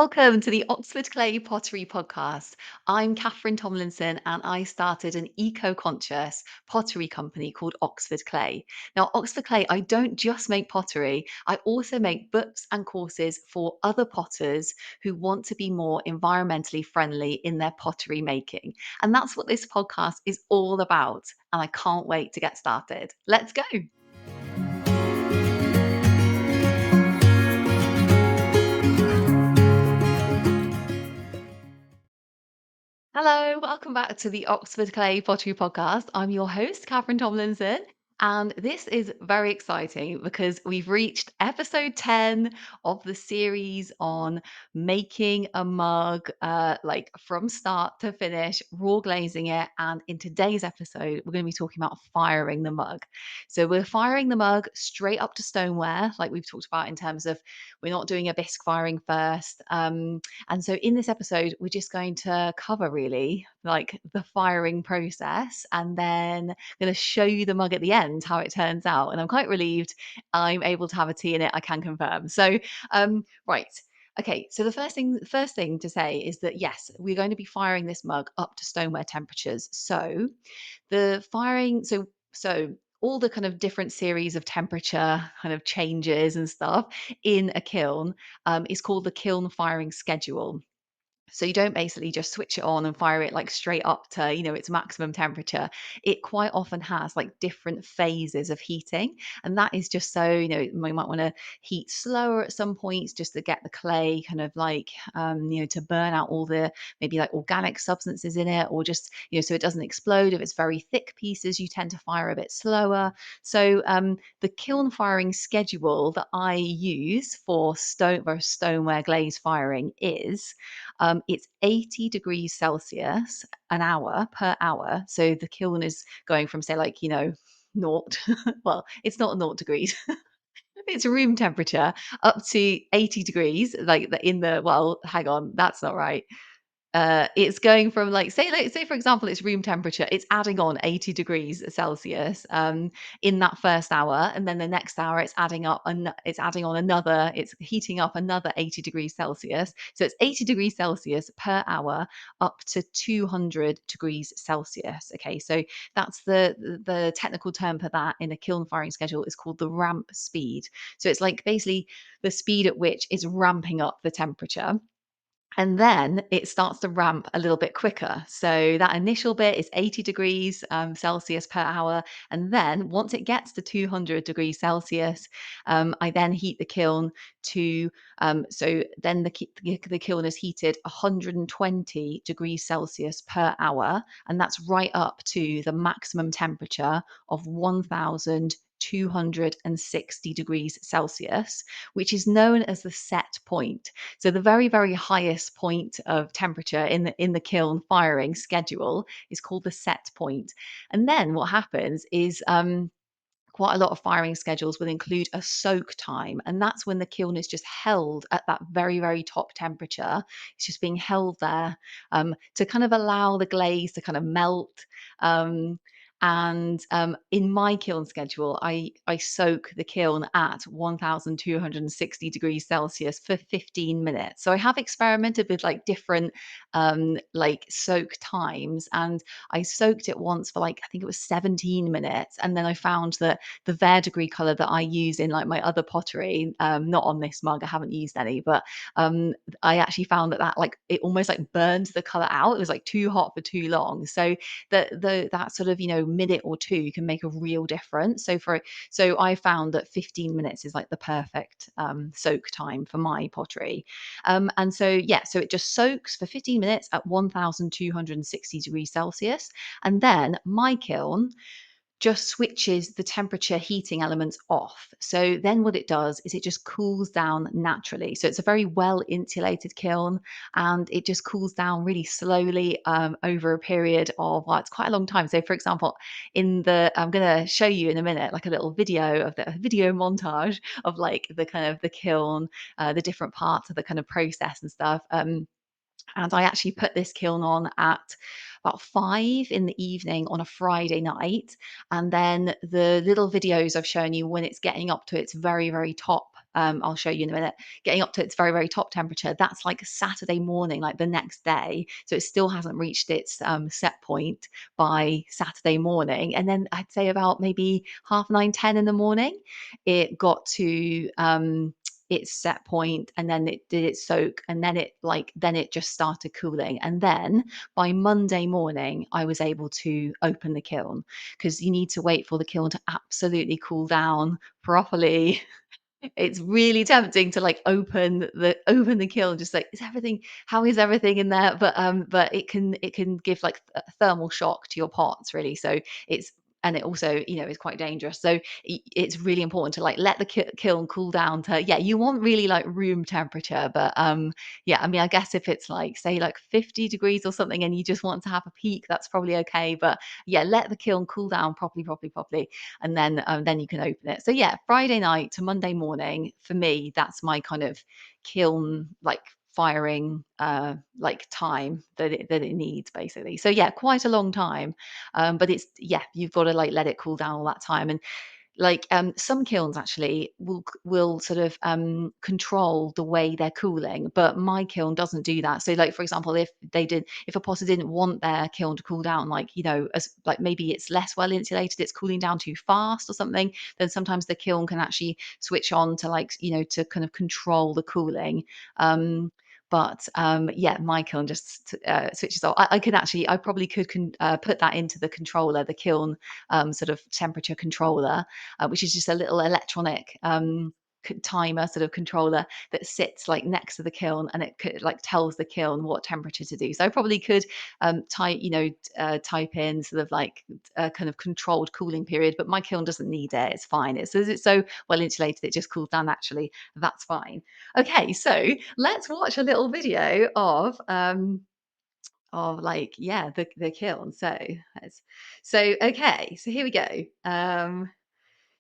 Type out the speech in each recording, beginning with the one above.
Welcome to the Oxford Clay Pottery Podcast. I'm Catherine Tomlinson and I started an eco conscious pottery company called Oxford Clay. Now, Oxford Clay, I don't just make pottery, I also make books and courses for other potters who want to be more environmentally friendly in their pottery making. And that's what this podcast is all about. And I can't wait to get started. Let's go. Hello, welcome back to the Oxford Clay Pottery Podcast. I'm your host, Catherine Tomlinson, and this is very exciting because we've reached episode 10 of the series on making a mug, like from start to finish, raw glazing it. And in today's episode, we're going to be talking about firing the mug. So we're firing the mug straight up to stoneware, like we've talked about in terms of we're not doing a bisque firing first. And so in this episode, we're just going to cover really like the firing process and then going to show you the mug at the end, how it turns out. And I'm quite relieved I'm able to have a tea in it, I can confirm. So, right. Okay, so the first thing to say is that yes, we're going to be firing this mug up to stoneware temperatures. So the firing, so all the kind of different series of temperature kind of changes and stuff in a kiln is called the kiln firing schedule. So you don't basically just switch it on and fire it like straight up to, its maximum temperature. It quite often has like different phases of heating. And that is just so, you might want to heat slower at some points just to get the clay kind of like, to burn out all the maybe like organic substances in it, or just, so it doesn't explode. If it's very thick pieces, you tend to fire a bit slower. So the kiln firing schedule that I use for stoneware glaze firing is it's 80 degrees Celsius an hour per hour. So the kiln is going from, say, like, naught. Well, it's not naught degrees. It's room temperature up to 80 degrees, well, hang on, that's not right. It's going from like say for example it's room temperature, it's adding on 80 degrees Celsius in that first hour, and then the next hour it's adding on another, it's heating up another 80 degrees Celsius. So it's 80 degrees Celsius per hour up to 200 degrees Celsius. Okay, so that's the technical term for that in a kiln firing schedule is called the ramp speed. So it's like basically the speed at which it's ramping up the temperature, and then it starts to ramp a little bit quicker. So that initial bit is 80 degrees Celsius per hour. And then once it gets to 200 degrees Celsius, I then heat the kiln to, so then the kiln is heated 120 degrees Celsius per hour. And that's right up to the maximum temperature of 1,260 degrees Celsius, which is known as the set point. So the very, very highest point of temperature in the kiln firing schedule is called the set point. And then what happens is quite a lot of firing schedules will include a soak time, and that's when the kiln is just held at that very, very top temperature. It's just being held there to kind of allow the glaze to kind of melt. And in my kiln schedule, I soak the kiln at 1,260 degrees Celsius for 15 minutes. So I have experimented with like different like soak times, and I soaked it once for like I think it was 17 minutes, and then I found that the verdigris color that I use in like my other pottery, not on this mug, I haven't used any, but I actually found that like it almost like burned the color out. It was like too hot for too long. So that sort of minute or two can make a real difference. So I found that 15 minutes is like the perfect soak time for my pottery. And so yeah, so it just soaks for 15 minutes at 1,260 degrees Celsius, and then my kiln just switches the temperature heating elements off. So then what it does is it just cools down naturally. So it's a very well insulated kiln, and it just cools down really slowly over a period of, well, it's quite a long time. So for example, I'm going to show you in a minute like a little video of the a video montage of like the kind of the kiln, the different parts of the kind of process and stuff. And I actually put this kiln on at about 5 in the evening on a Friday night. And then the little videos I've shown you when it's getting up to its very, very top I'll show you in a minute, getting up to its very, very top temperature, that's like Saturday morning, like the next day. So it still hasn't reached its set point by Saturday morning. And then I'd say about maybe half nine, 10 in the morning, it got to its set point, and then it did its soak, and then it just started cooling. And then by Monday morning, I was able to open the kiln, because you need to wait for the kiln to absolutely cool down properly. It's really tempting to like open the kiln, just like, is everything, how is everything in there? But it can give like a thermal shock to your pots, really. So it's, and it also, is quite dangerous. So it's really important to like let the kiln cool down to, yeah, you want really like room temperature. But yeah, I mean, I guess if it's like, say, like 50 degrees or something, and you just want to have a peak, that's probably okay. But yeah, let the kiln cool down properly, properly, properly, and then you can open it. So yeah, Friday night to Monday morning for me, that's my kind of kiln like firing like time that it needs, basically. So yeah, quite a long time. But it's, yeah, you've got to like let it cool down all that time. And like some kilns actually will sort of control the way they're cooling, but my kiln doesn't do that. So like, for example, if a potter didn't want their kiln to cool down, like, as like maybe it's less well insulated, it's cooling down too fast or something, then sometimes the kiln can actually switch on to like, to kind of control the cooling. But yeah, my kiln just switches off. I could actually, I probably could put that into the controller, the kiln sort of temperature controller, which is just a little electronic timer sort of controller that sits like next to the kiln, and it like tells the kiln what temperature to do. So I probably could type in sort of like a kind of controlled cooling period, but my kiln doesn't need it. It's fine. It's so well insulated, it just cools down naturally. That's fine. Okay, so let's watch a little video of like, yeah, the kiln. So okay, so here we go.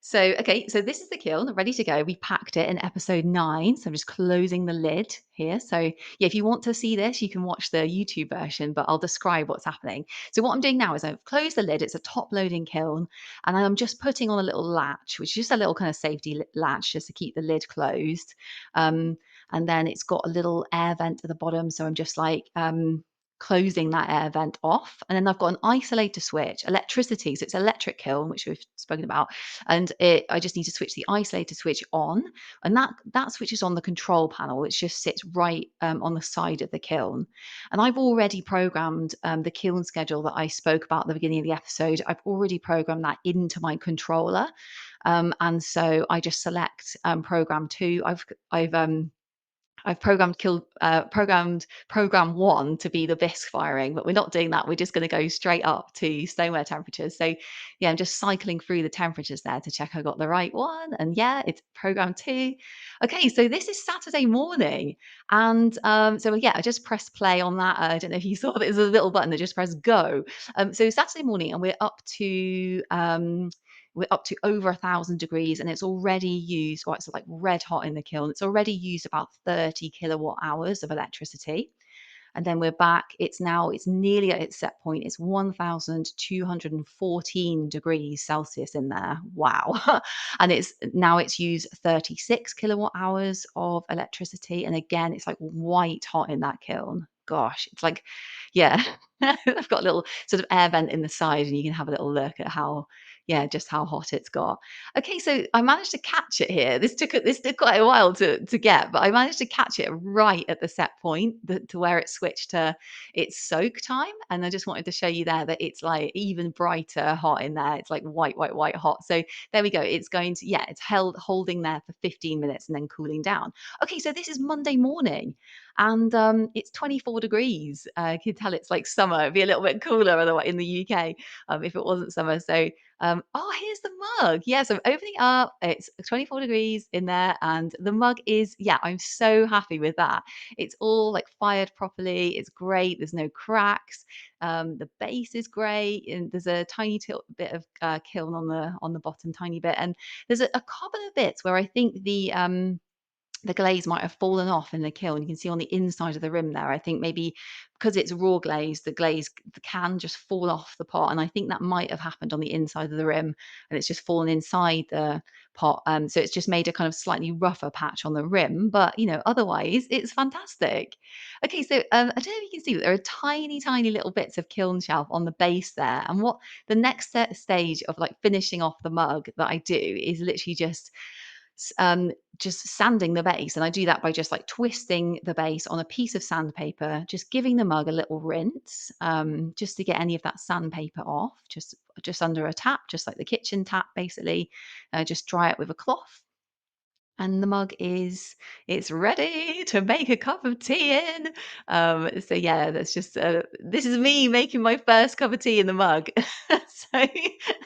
So this is the kiln ready to go. We packed it in episode 9. So I'm just closing the lid here. So yeah, if you want to see this, you can watch the YouTube version, but I'll describe what's happening. So what I'm doing now is I've closed the lid. It's a top loading kiln, and I'm just putting on a little latch, which is just a little kind of safety latch just to keep the lid closed. Um, and then it's got a little air vent at the bottom. So I'm just like closing that air vent off. And then I've got an isolator switch, electricity. So it's electric kiln, which we've spoken about. And I just need to switch the isolator switch on, and that switches on the control panel, which just sits right on the side of the kiln. And I've already programmed the kiln schedule that I spoke about at the beginning of the episode. I've already programmed that into my controller, and so I just select program 2. I've programmed program 1 to be the bisque firing, but we're not doing that. We're just going to go straight up to stoneware temperatures. So yeah, I'm just cycling through the temperatures there to check I got the right one. And yeah, it's program 2. Okay, so this is Saturday morning. And so yeah, I just pressed play on that. I don't know if you saw, there's a little button that just press go. So Saturday morning, and we're up to over 1,000 degrees, and it's already used, well, it's like red hot in the kiln. It's already used about 30 kilowatt hours of electricity. And then we're back. It's nearly at its set point. It's 1,214 degrees Celsius in there. Wow. And it's used 36 kilowatt hours of electricity. And again, it's like white hot in that kiln. Gosh, it's like, yeah, I've got a little sort of air vent in the side, and you can have a little look at just how hot it's got. Okay, so I managed to catch it here. This took quite a while to get, but I managed to catch it right at the set point, to where it switched to its soak time. And I just wanted to show you there that it's like even brighter hot in there. It's like white, white, white hot. So there we go. It's holding there for 15 minutes and then cooling down. Okay, so this is Monday morning, and it's 24 degrees. You can tell it's like summer. It'd be a little bit cooler otherwise in the UK, if it wasn't summer. So oh, here's the mug. Yeah, so I'm opening it up. It's 24 degrees in there, and the mug is, yeah, I'm so happy with that. It's all like fired properly. It's great. There's no cracks. The base is great, and there's a tiny bit of kiln on the bottom, tiny bit, and there's a couple of bits where I think the glaze might have fallen off in the kiln. You can see on the inside of the rim there. I think maybe because it's raw glaze, the glaze can just fall off the pot, and I think that might have happened on the inside of the rim, and it's just fallen inside the pot. So it's just made a kind of slightly rougher patch on the rim, but otherwise it's fantastic. Okay, so I don't know if you can see, but there are tiny, tiny little bits of kiln shelf on the base there, and what the next stage of like finishing off the mug that I do is literally just sanding the base, and I do that by just like twisting the base on a piece of sandpaper, just giving the mug a little rinse, just to get any of that sandpaper off, just under a tap, just like the kitchen tap, basically. Just dry it with a cloth, and the mug is it's ready to make a cup of tea in. So yeah, that's just this is me making my first cup of tea in the mug. So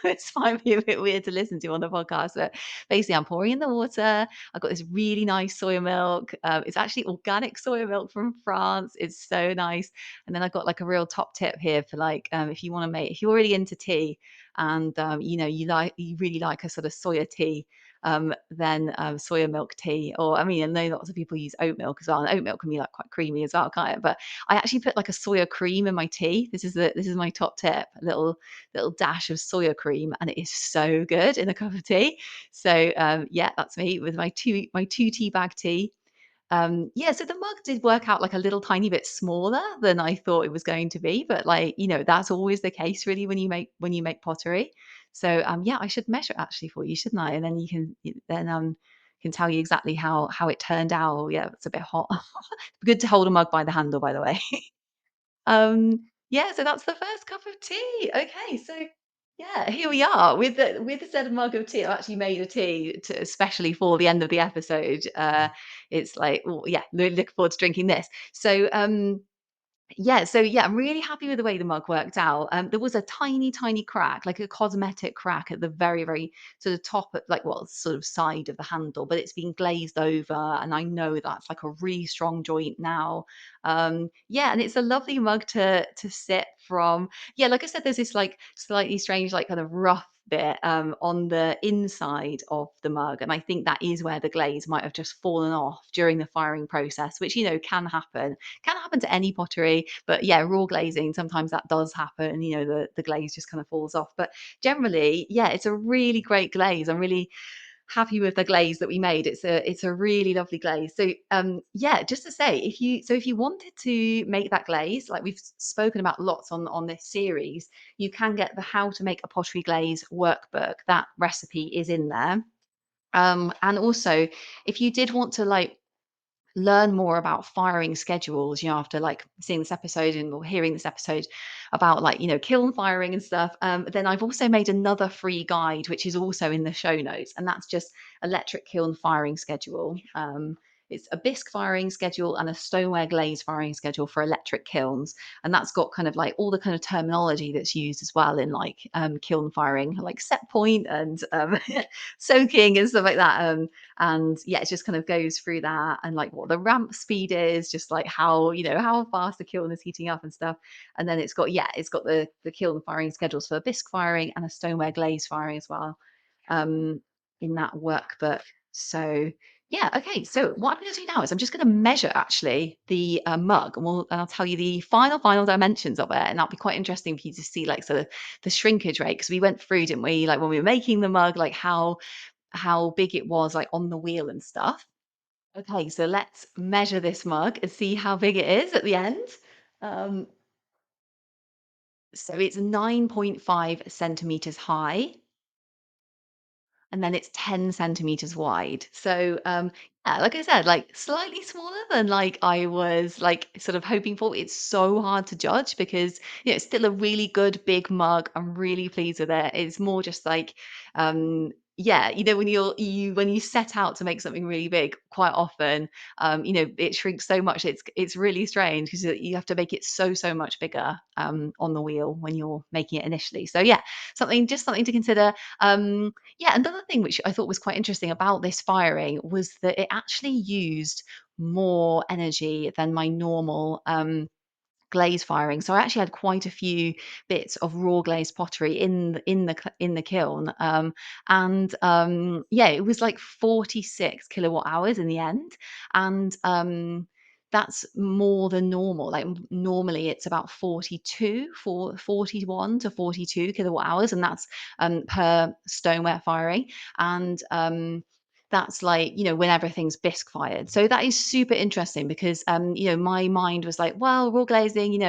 it's might be a bit weird to listen to on the podcast, but basically I'm pouring in the water. I've got this really nice soy milk. It's actually organic soy milk from France. It's so nice. And then I've got like a real top tip here for like if you want to make if you're really into tea and you really like a sort of soya tea, then soya milk tea, or I mean, I know lots of people use oat milk as well, and oat milk can be like quite creamy as well, can't it? But I actually put like a soya cream in my tea. This is my top tip, a little dash of soya cream, and it is so good in a cup of tea. So yeah, that's me with my two tea bag tea. Yeah, so the mug did work out like a little tiny bit smaller than I thought it was going to be, but like, that's always the case really when you make pottery. So yeah, I should measure it actually for you, shouldn't I? And then can tell you exactly how it turned out. Oh, yeah, it's a bit hot. Good to hold a mug by the handle, by the way. Yeah, so that's the first cup of tea. Okay, so yeah, here we are with the said mug of tea. I actually made a tea especially for the end of the episode. It's like, oh yeah, really looking forward to drinking this. So I'm really happy with the way the mug worked out. There was a tiny, tiny crack, like a cosmetic crack at the very, very sort of top, like well, sort of side of the handle, but it's been glazed over, and I know that's like a really strong joint now. Yeah, and it's a lovely mug to sip from. Yeah, like I said, there's this like slightly strange, like kind of rough bit on the inside of the mug, and I think that is where the glaze might have just fallen off during the firing process, which can happen to any pottery, but yeah, raw glazing, sometimes that does happen. The glaze just kind of falls off. But generally, yeah, it's a really great glaze. I'm really happy with the glaze that we made. It's a really lovely glaze. So yeah, just to say, if you wanted to make that glaze, like we've spoken about lots on this series, you can get the How to Make a Pottery Glaze workbook. That recipe is in there. And also, if you did want to like learn more about firing schedules, after like seeing this episode and or hearing this episode about like, kiln firing and stuff, then I've also made another free guide, which is also in the show notes. And that's just electric kiln firing schedule. It's a bisque firing schedule and a stoneware glaze firing schedule for electric kilns. And that's got kind of like all the kind of terminology that's used as well in like kiln firing, like set point and soaking and stuff like that. And yeah, it just kind of goes through that and like what the ramp speed is, just like how fast the kiln is heating up and stuff. And then it's got the kiln firing schedules for bisque firing and a stoneware glaze firing as well, in that workbook. So yeah, okay. So what I'm going to do now is I'm just going to measure actually the mug, and I'll tell you the final dimensions of it, and that'll be quite interesting for you to see like sort of the shrinkage rate, because we went through, didn't we, like when we were making the mug, like how big it was like on the wheel and stuff. Okay, so let's measure this mug and see how big it is at the end. Um, so it's 9.5 centimeters high, and then it's 10 centimeters wide. So, yeah, like I said, like slightly smaller than like I was like sort of hoping for. It's so hard to judge because it's still a really good big mug. I'm really pleased with it. It's more just like, yeah, when you set out to make something really big, quite often, it shrinks so much. It's really strange because you have to make it so much bigger on the wheel when you're making it initially. So yeah, something to consider. Yeah, another thing which I thought was quite interesting about this firing was that it actually used more energy than my normal glaze firing. So I actually had quite a few bits of raw glazed pottery in the kiln. Yeah, it was like 46 kilowatt hours in the end. And that's more than normal. Like normally it's about 41 to 42 kilowatt hours, and that's per stoneware firing. And that's like, when everything's bisque fired. So that is super interesting because, my mind was like, well, raw glazing,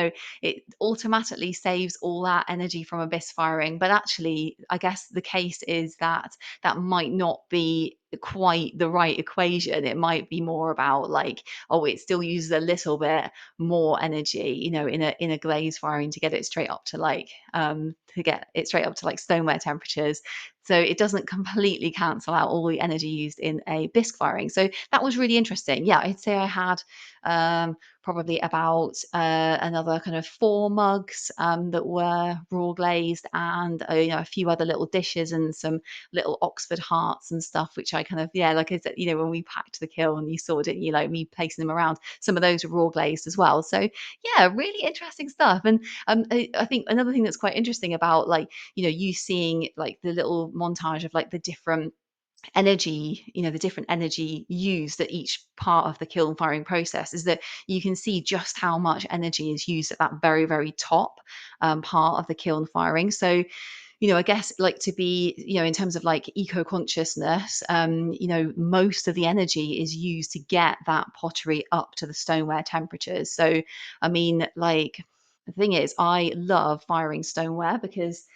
it automatically saves all that energy from a bisque firing. But actually, I guess the case is that that might not be quite the right equation. It might be more about like, oh, it still uses a little bit more energy, in a glaze firing to get it straight up to like stoneware temperatures. So it doesn't completely cancel out all the energy used in a bisque firing. So that was really interesting. Yeah, I'd say I had probably about another kind of 4 mugs that were raw glazed, and a few other little dishes and some little Oxford hearts and stuff, which I kind of, yeah, like I said, when we packed the kiln, you saw, didn't you, like me placing them around. Some of those were raw glazed as well. So yeah, really interesting stuff. And I think another thing that's quite interesting about like, you seeing like the little montage of like the different energy used at each part of the kiln firing process, is that you can see just how much energy is used at that very, very top part of the kiln firing. So, I guess like to be, in terms of like eco consciousness, most of the energy is used to get that pottery up to the stoneware temperatures. So, I mean, like the thing is, I love firing stoneware because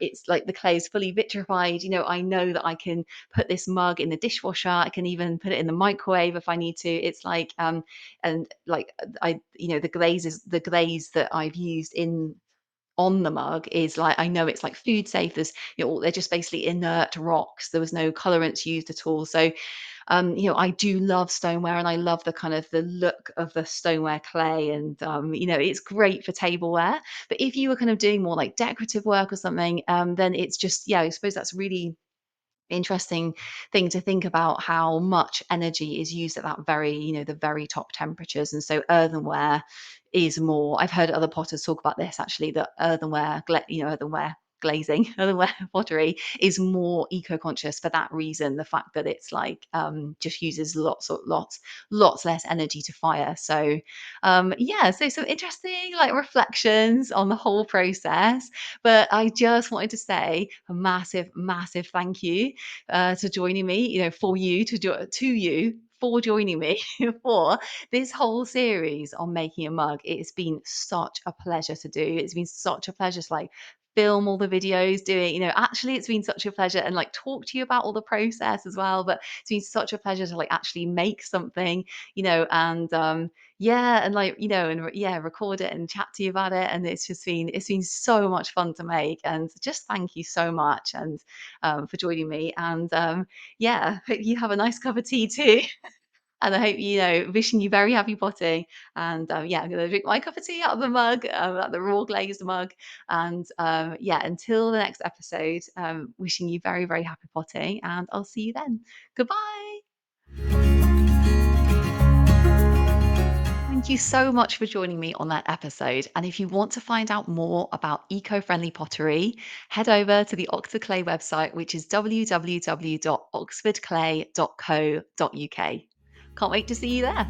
it's like the clay is fully vitrified. I know that I can put this mug in the dishwasher. I can even put it in the microwave if I need to. It's like, and like the glaze that I've used in on the mug is like, I know it's like food safe. They're just basically inert rocks. There was no colorants used at all. So I do love stoneware, and I love the kind of the look of the stoneware clay, and it's great for tableware. But if you were kind of doing more like decorative work or something, then it's just, yeah, I suppose that's really interesting thing to think about, how much energy is used at that very, the very top temperatures. And so earthenware is more, I've heard other potters talk about this actually, that earthenware glazing, earthenware pottery is more eco-conscious for that reason, the fact that it's like just uses lots less energy to fire. So yeah, so some interesting like reflections on the whole process. But I just wanted to say a massive, massive thank you to joining me, to you for joining me for this whole series on making a mug. It's been such a pleasure to do. It's been such a pleasure to like film all the videos, doing, actually it's been such a pleasure, and like talk to you about all the process as well. But it's been such a pleasure to like actually make something, and yeah, and like, yeah, record it and chat to you about it. And it's been so much fun to make. And just thank you so much, and for joining me. And yeah, hope you have a nice cup of tea too. And I hope, wishing you very happy potting. And yeah, I'm going to drink my cup of tea out of the mug, out the raw glazed mug. And yeah, until the next episode, wishing you very, very happy potting. And I'll see you then. Goodbye. Thank you so much for joining me on that episode. And if you want to find out more about eco friendly pottery, head over to the Oxford Clay website, which is www.oxfordclay.co.uk. Can't wait to see you there.